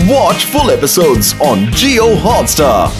Watch full episodes on Jio Hotstar.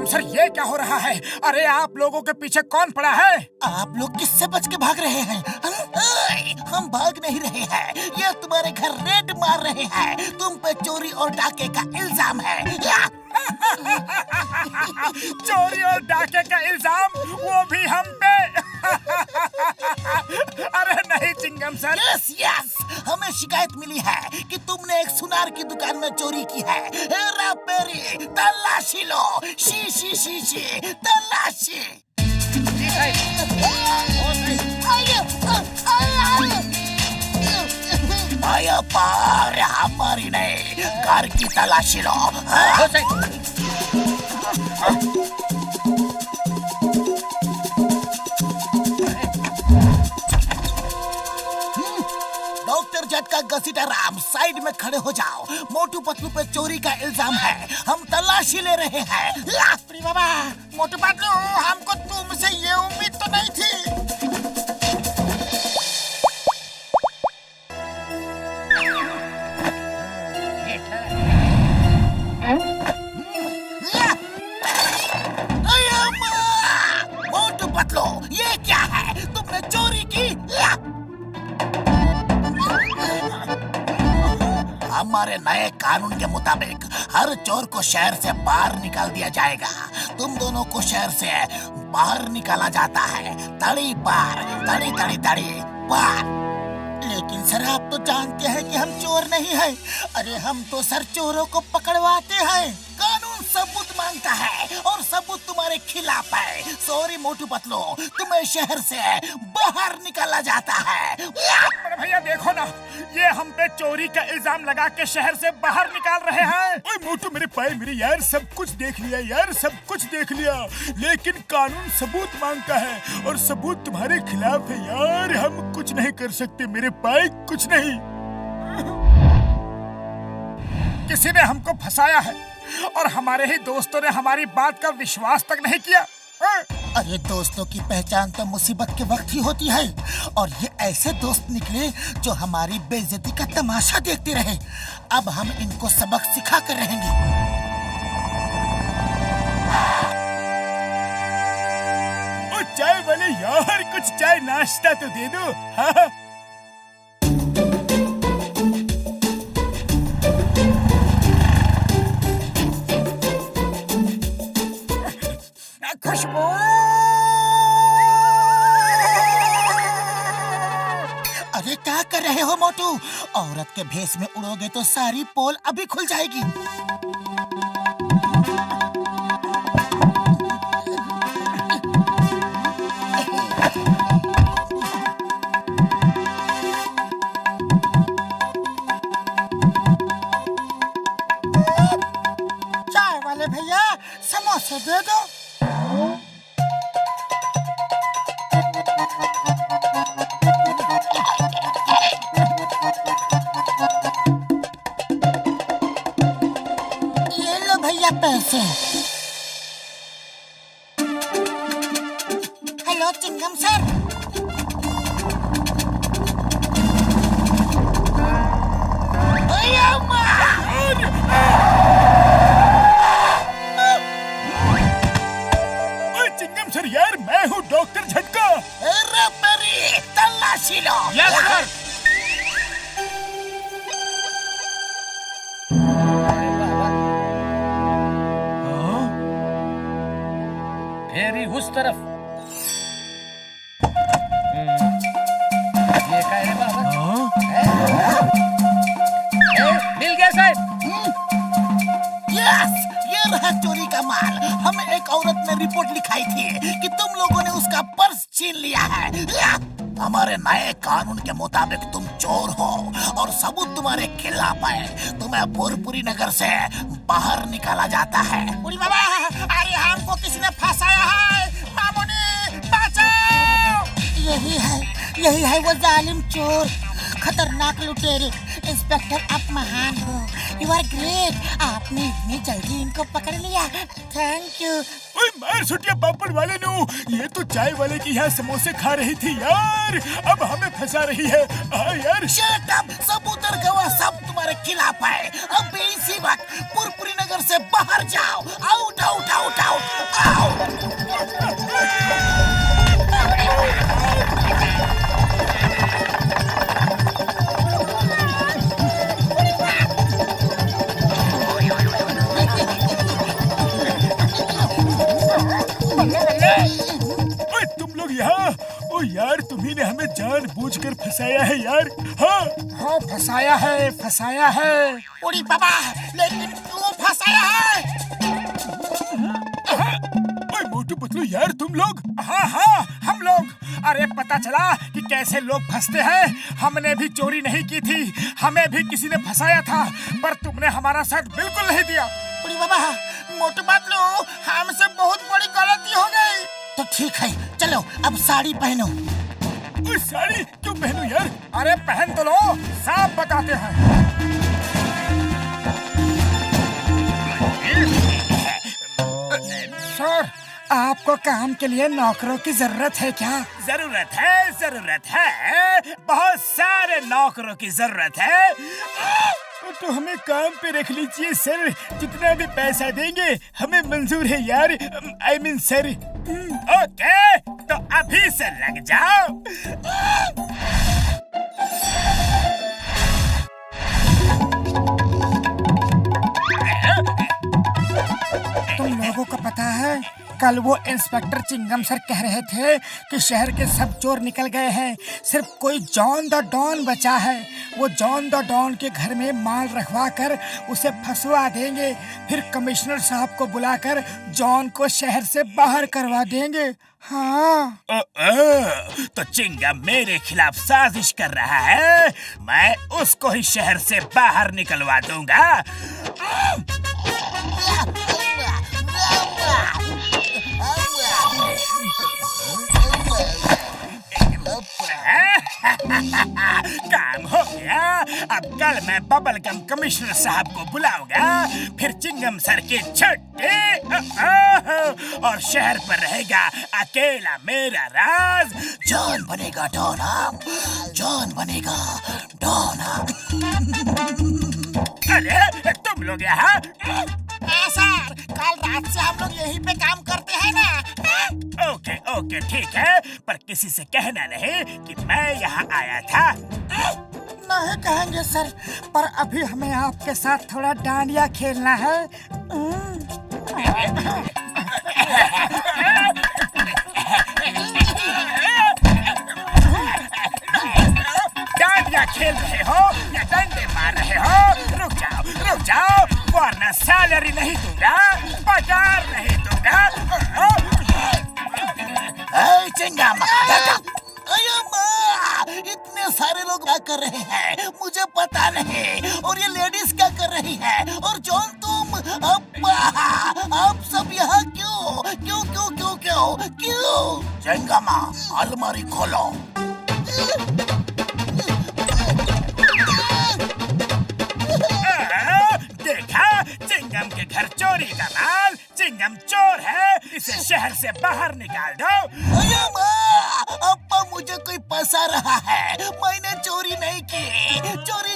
Sir ये क्या हो रहा है? अरे आप लोगों के पीछे कौन पड़ा है? आप लोग किससे बच के भाग रहे हैं? हम भाग नहीं रहे हैं, ये तुम्हारे घर रेड मार रहे हैं। तुम पे चोरी और डाके का इल्जाम है। चोरी और डाके का इल्जाम, वो भी हम पे? अरे नहीं चिंगम सर। यस, हमें शिकायत मिली है कि तुमने एक सुनार की दुकान में चोरी की है। हेरा फेरी, तलाशी लो, शी तलाशी। आया पार, हमारी नहीं, घर की तलाशी लो। डॉक्टर झटका घसीटा राम, साइड में खड़े हो जाओ। मोटू पतलू पे चोरी का इल्जाम है, हम तलाशी ले रहे हैं। बाबा, मोटू पतलू, हमको तुमसे ये उम्मीद तो नहीं थी। मोटू पतलू, ये क्या है? तुमने चोरी की? हमारे नए कानून के मुताबिक हर चोर को शहर से बाहर निकाल दिया जाएगा। तुम दोनों को शहर से बाहर निकाला जाता है, तड़ी पार, तड़ी पार। लेकिन सर, आप तो जानते हैं कि हम चोर नहीं हैं। अरे हम तो सर चोरों को पकड़वाते हैं। कानून सबूत मांगता है और सबूत तुम्हारे खिलाफ है। सॉरी मोटू पतलू, तुम्हें शहर से बाहर निकाला जाता है। अरे भैया देखो ना, ये हम पे चोरी का इल्जाम लगा के शहर से बाहर निकाल रहे हैं। ओए मोटू मेरे पाए मेरे यार, सब कुछ देख लिया यार, सब कुछ देख लिया, लेकिन कानून सबूत मांगता है और सबूत तुम्हारे खिलाफ है यार। हम कुछ नहीं कर सकते मेरे पाए, कुछ नहीं। किसी ने हमको फंसाया है और हमारे ही दोस्तों ने हमारी बात का विश्वास तक नहीं किया। अरे दोस्तों की पहचान तो मुसीबत के वक्त ही होती है, और ये ऐसे दोस्त निकले जो हमारी बेइज्जती का तमाशा देखते रहे। अब हम इनको सबक सिखा कर रहेंगे। ओ चाय वाले यार, कुछ चाय नाश्ता तो दे दो। हाँ? खुशबू, अरे क्या कर रहे हो मोटू? औरत के भेष में उड़ोगे तो सारी पोल अभी खुल जाएगी। चाय वाले भैया, समोसे दे दो। पैसे। Hello Chingam sir. लुटेरी उस तरफ। ये क्या है बाबा? मिल गया साहब। यस, ये रहा चोरी का माल। हमें एक औरत ने रिपोर्ट लिखाई थी कि तुम लोगों ने उसका पर्स छीन लिया है। हमारे नए कानून के मुताबिक तुम चोर हो और सबूत तुम्हारे खिलाफ है। तुम्हें पुरपुरी नगर से बाहर निकाला जाता है। उड़ी बाबा, अरे हमको किसी ने फंसाया है। मामूनी बचाओ। यही है वो जालिम चोर, खतरनाक लुटेरे। इंस्पेक्टर, आप महान हो। You are great. आपने इतनी जल्दी इनको पकड़ लिया। Thank you. ओए मार सुटिया पापड़ वाले नु, ये तो चाय वाले की यहाँ समोसे खा रही थी यार, अब हमें फंसा रही है। यार शट अप, सबूत और गवाह सब तुम्हारे खिलाफ है। अब इसी वक्त पुरपुरी नगर से बाहर जाओ। आउट आउट आउट आउट तुम लोग यहाँ। ओ यार, तुम्ही ने हमें जानबूझकर फंसाया है यार। हाँ फंसाया है। उड़ी बाबा, लेकिन क्यों फंसाया है? ओए मोटू पतलू यार, तुम लोग। हाँ हम लोग। अरे पता चला कि कैसे लोग फंसते हैं। हमने भी चोरी नहीं की थी, हमें भी किसी ने फंसाया था, पर तुमने हमारा साथ बिल्कुल नहीं दिया। उड़ी बाबा, मोटू पतलू, हमसे बहुत बड़ी गलती हो गई। तो ठीक है, चलो अब साड़ी पहनो। साड़ी क्यों पहनूं यार? अरे पहन तो लो, साफ बताते हैं। सर, आपको काम के लिए नौकरों की जरूरत है क्या? जरूरत है। बहुत सारे नौकरों की जरूरत है। तो हमें काम पे रख लीजिए सर, जितना भी पैसा देंगे हमें मंजूर है यार। I mean sir. ओके, तो अभी से लग जाओ। तुम लोगों को पता है, कल वो इंस्पेक्टर चिंगम सर कह रहे थे कि शहर के सब चोर निकल गए हैं, सिर्फ कोई जॉन द डॉन बचा है। वो जॉन द डॉन के घर में माल रखवा कर उसे फंसवा देंगे, फिर कमिश्नर साहब को बुलाकर जॉन को शहर से बाहर करवा देंगे। हाँ। तो चिंगम मेरे खिलाफ साजिश कर रहा है। मैं उसको ही शहर से बाहर निकलवा दूंगा। काम हो गया। अब कल मैं बबल गम कमिश्नर साहब को बुलाऊंगा, फिर चिंगम सर की छुट्टी और शहर पर रहेगा अकेला मेरा राज। जॉन बनेगा डॉन, जॉन बनेगा डॉन। अरे तुम लोग यहाँ? सर, कल रात से हम लोग यहीं पे काम करते हैं ना। ओके ठीक है, पर किसी से कहना नहीं कि मैं यहाँ आया था। नहीं कहेंगे सर, पर अभी हमें आपके साथ थोड़ा डांडिया खेलना है। डांडिया खेल रहे हो या डंडे मार रहे हो? रुक जाओ, वरना सैलरी नहीं दूंगा, पगार नहीं दूंगा। चिंगम, इतने सारे लोग क्या कर रहे हैं मुझे पता नहीं, और ये लेडीज क्या कर रही है, और जॉन तुम अब सब यहाँ क्यों? चिंगम, अलमारी खोलो। देखा, चिंगम के घर चोरी का माल। चिंगम चोर है, इसे शहर से बाहर निकाल दो। अप्पा, मुझे कोई फंसा रहा है। मैंने चोरी नहीं की, चोरी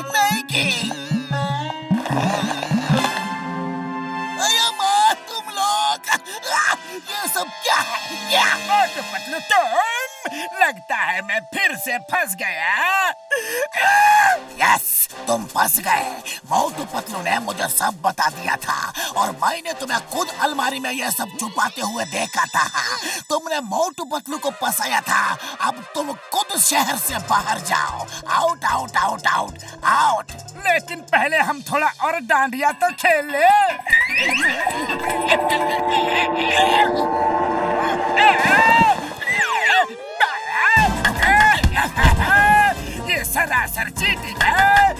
नहीं की। तुम लोग, ये सब क्या है? मोटू पतलू तुम लगता है मैं फिर से फंस गया। यस, तुम फंस गए। मोटू पतलू ने मुझे सब बता दिया था और मैंने तुम्हें खुद अलमारी में यह सब छुपाते हुए देखा था। तुमने मोटू पतलू को फंसाया था। अब तुम खुद शहर से बाहर जाओ। Out out out out out. लेकिन पहले हम थोड़ा और डांडिया तो खेल ले। ये सरासर चीटिंग है।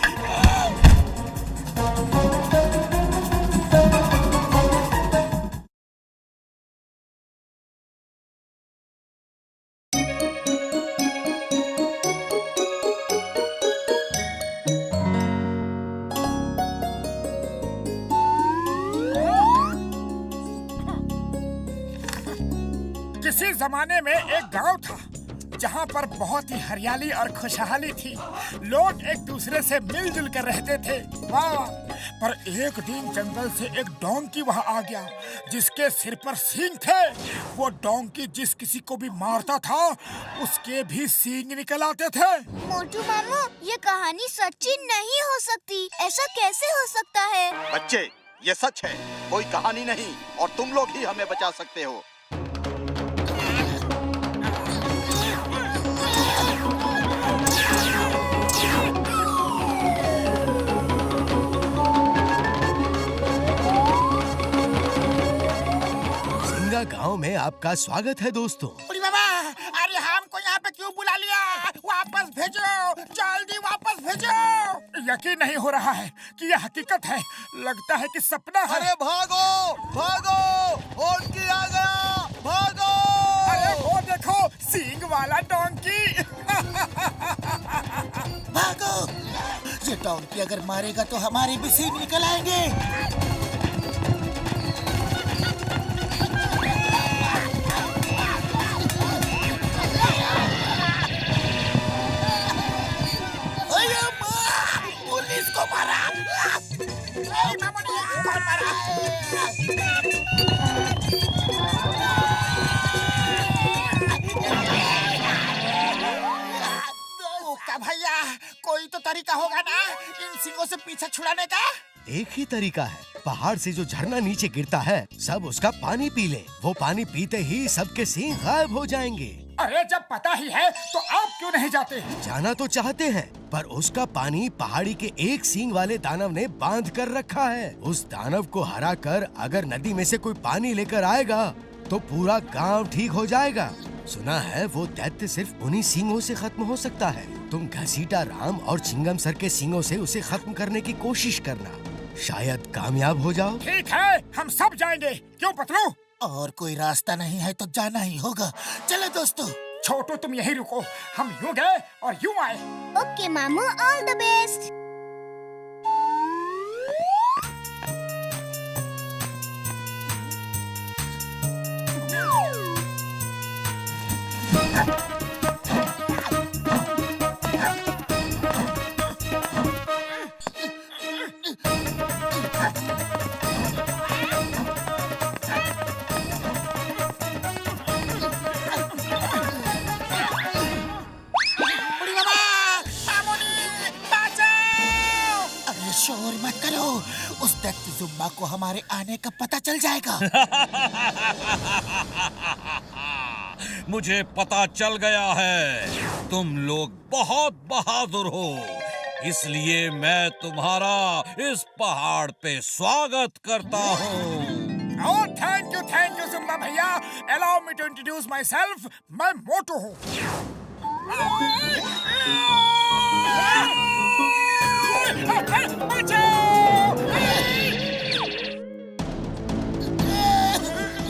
किसी जमाने में एक गांव था जहां पर बहुत ही हरियाली और खुशहाली थी। लोग एक दूसरे से मिलजुल कर रहते थे। वाह! पर एक दिन जंगल से एक डोंकी वहां आ गया जिसके सिर पर सींग थे। वो डोंकी जिस किसी को भी मारता था उसके भी सींग निकल आते थे। मोटू मामू, ये कहानी सच्ची नहीं हो सकती। ऐसा कैसे हो सकता है? बच्चे, ये सच है, कोई कहानी नहीं और तुम लोग ही हमें बचा सकते हो। गांव में आपका स्वागत है दोस्तों। अरे बाबा, अरे हमको यहाँ पे क्यों बुला लिया? वापस भेजो, जल्दी वापस भेजो। यकीन नहीं हो रहा है कि यह हकीकत है। लगता है कि सपना है। अरे भागो भागो, डोंकी आ गया, भागो। अरे वो देखो, सींग वाला डोंकी। भागो। ये डोंकी अगर मारेगा तो हमारे भी सींग निकल आएंगे। को मारा। कौन मारा? भैया, कोई तो तरीका होगा ना इन सिंगों से पीछा छुड़ाने का? एक ही तरीका है, पहाड़ से जो झरना नीचे गिरता है सब उसका पानी पी ले। वो पानी पीते ही सबके सींग गायब हो जाएंगे। अरे जब पता ही है तो आप क्यों नहीं जाते? जाना तो चाहते हैं पर उसका पानी पहाड़ी के एक सींग वाले दानव ने बांध कर रखा है। उस दानव को हरा कर अगर नदी में से कोई पानी लेकर आएगा तो पूरा गांव ठीक हो जाएगा। सुना है वो दैत्य सिर्फ उन्हीं सींगों से खत्म हो सकता है। तुम घसीटा राम और चिंगम सर के सींगों से उसे खत्म करने की कोशिश करना, शायद कामयाब हो जाओ। ठीक है, हम सब जाएंगे। क्यों पतलू? और कोई रास्ता नहीं है तो जाना ही होगा। चलो दोस्तों। छोटू, तुम यहीं रुको। हम यूं गए और यूं आए। ओके मामू, ऑल द बेस्ट। शोर मत करो, उस दैत्य जुम्बा को हमारे आने का पता चल जाएगा। मुझे पता चल गया है, तुम लोग बहुत बहादुर हो, इसलिए मैं तुम्हारा इस पहाड़ पे स्वागत करता हूँ। Oh, thank you, जुम्बा भैया। Allow me to introduce myself. मैं मोटू हूँ।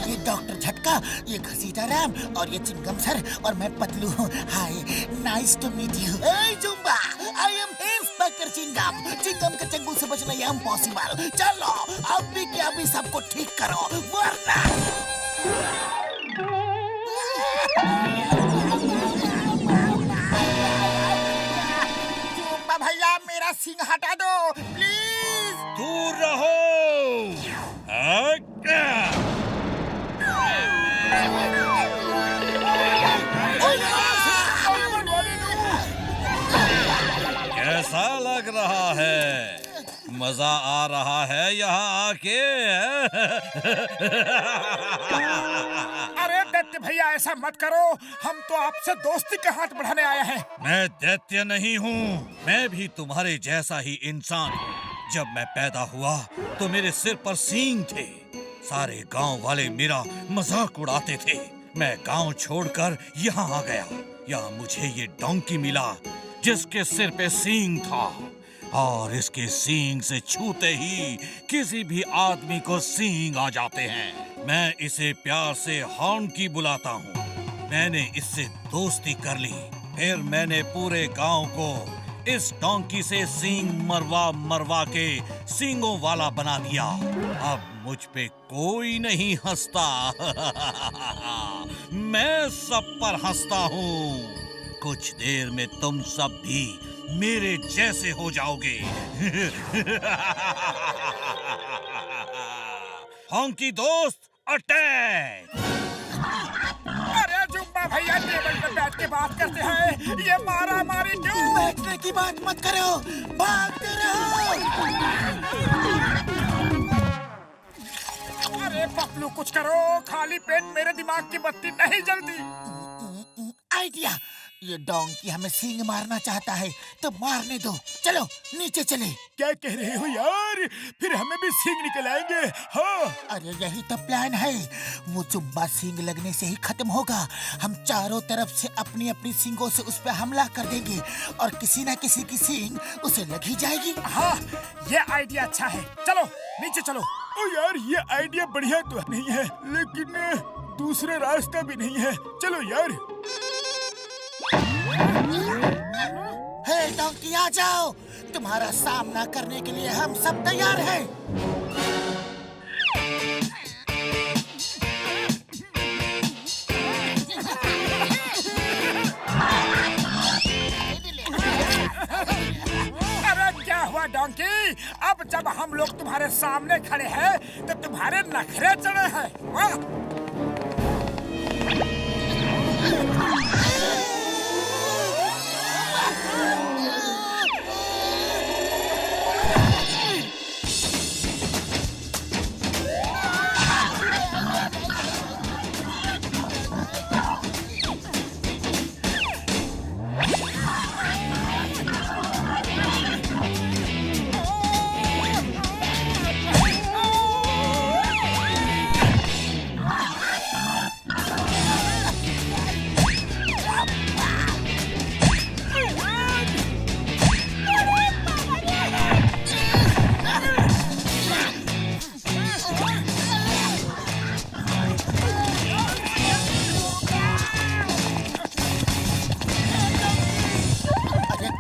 ये डॉक्टर झटका, ये घसीटा राम और ये चिंगम सर और मैं पतलू हूँ। Hi, nice to meet you. जुम्बा, I am inspector Chingum. Chingum के चंगुल से बचना ये इम्पॉसिबल। चलो अभी के अभी सबको ठीक करो वरना। जुम्बा भैया, मेरा सींग हटा दो प्लीज। दूर रहो। रहा है? मजा आ रहा है यहाँ आके? अरे दैत्य भैया, ऐसा मत करो, हम तो आपसे दोस्ती का हाथ बढ़ाने आए हैं। मैं दैत्य नहीं हूँ, मैं भी तुम्हारे जैसा ही इंसान हूँ। जब मैं पैदा हुआ तो मेरे सिर पर सींग थे। सारे गांव वाले मेरा मजाक उड़ाते थे। मैं गांव छोड़कर यहाँ आ गया। यहाँ मुझे ये डोंकी मिला जिसके सिर पे सींग था, और इसके सींग से छूते ही किसी भी आदमी को सींग आ जाते हैं। मैं इसे प्यार से हॉन्की बुलाता हूँ। मैंने इससे दोस्ती कर ली, फिर मैंने पूरे गांव को इस डोंकी से सींग मरवा मरवा के सींगों वाला बना दिया। अब मुझ पे कोई नहीं हंसता। मैं सब पर हंसता हूँ। कुछ देर में तुम सब भी मेरे जैसे हो जाओगे। हॉन्की दोस्त, अटैक! अरे जुम्बा भैया, टेबल पे बैठ के बात करते हैं, ये मारा मारी क्यों? बैठने की बात मत करो, भागते रहो। अरे पपलू, कुछ करो, खाली पेट मेरे दिमाग की बत्ती नहीं जलती। आइडिया, ये डोंकी हमें सींग मारना चाहता है तो मारने दो। चलो नीचे चले। क्या कह रहे हो यार? फिर हमें भी सींग निकल आएंगे। हाँ, अरे यही तो प्लान है। वो जुम्बा सींग लगने से ही खत्म होगा। हम चारों तरफ से अपनी अपनी सींगों से उस पर हमला कर देंगे और किसी न किसी की सींग उसे लग ही जाएगी। हाँ, ये आइडिया अच्छा है। चलो नीचे चलो। ओ यार, ये आइडिया बढ़िया तो नहीं है, लेकिन दूसरा रास्ता भी नहीं है। चलो यार। हे डोंकी, आ जाओ, तुम्हारा सामना करने के लिए हम सब तैयार हैं। अरे क्या हुआ डोंकी? अब जब हम लोग तुम्हारे सामने खड़े हैं तो तुम्हारे नखरे चढ़े हैं। वाह!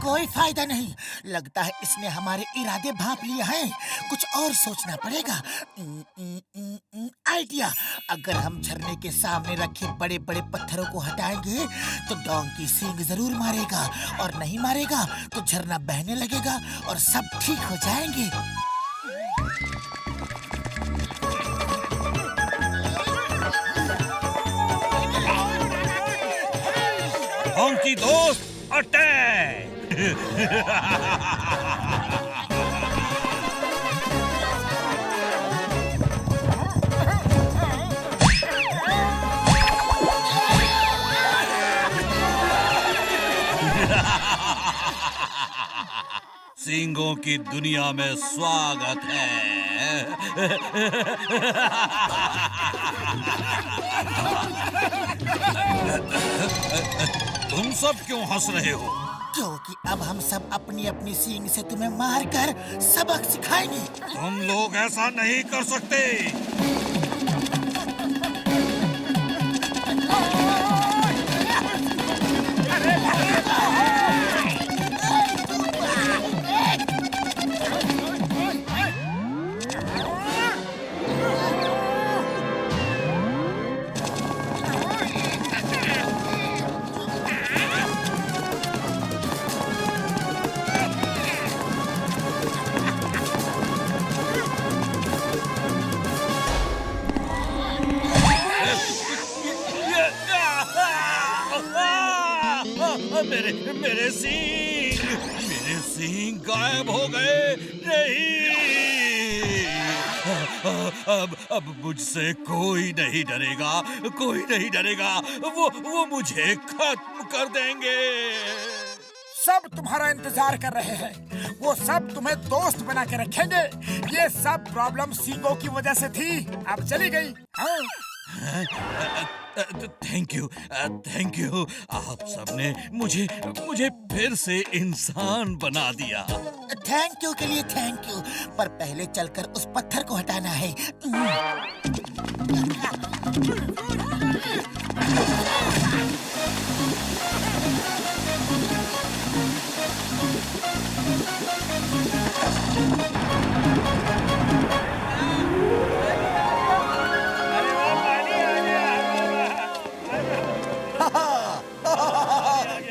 कोई फायदा नहीं। लगता है इसने हमारे इरादे भांप लिए हैं। कुछ और सोचना पड़ेगा। आइडिया, अगर हम झरने के सामने रखे बड़े बड़े पत्थरों को हटाएंगे तो डोंकी सींग जरूर मारेगा, और नहीं मारेगा तो झरना बहने लगेगा और सब ठीक हो जाएंगे। डोंकी दोस्त, अटैक! सींगों की दुनिया में स्वागत है। तुम सब क्यों हंस रहे हो? क्योंकि अब हम सब अपनी अपनी सींग से तुम्हें मारकर सबक सिखाएंगे। तुम लोग ऐसा नहीं कर सकते। मेरे सींग, मेरे सींग गायब हो गए। नहीं, अब मुझसे कोई नहीं डरेगा, कोई नहीं डरेगा। वो मुझे खत्म कर देंगे। सब तुम्हारा इंतजार कर रहे हैं। वो सब तुम्हें दोस्त बना के रखेंगे। ये सब प्रॉब्लम सींगों की वजह से थी, अब चली गई। Thank you. आप सबने मुझे फिर से इंसान बना दिया। थैंक यू के लिए थैंक यू, पर पहले चलकर उस पत्थर को हटाना है।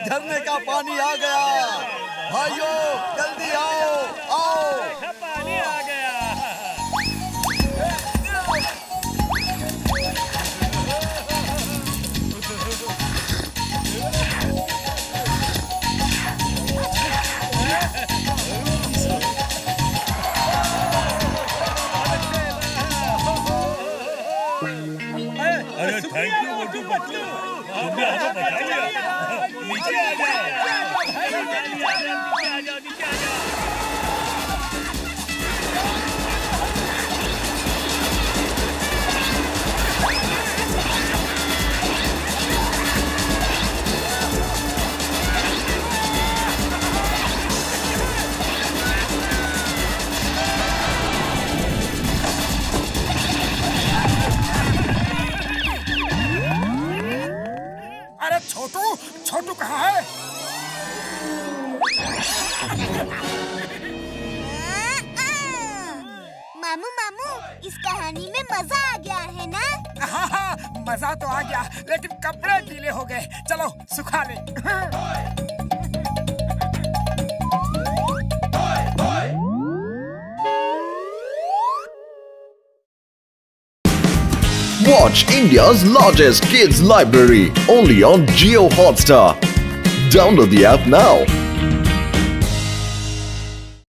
झरने का पानी आ गया। भाइयों जल्दी आओ। पानी आ गया। अरे थैंक यू मोटू पतलू, तुमने हमें बचा लिया। नीचे आ जाओ। अरे छोटू कहाँ है? मामू इस कहानी में मजा आ गया है ना? हाँ, मजा तो आ गया, लेकिन कपड़े गीले हो गए। चलो सुखा ले। Watch India's largest kids library only on Jio Hotstar. Download the app now.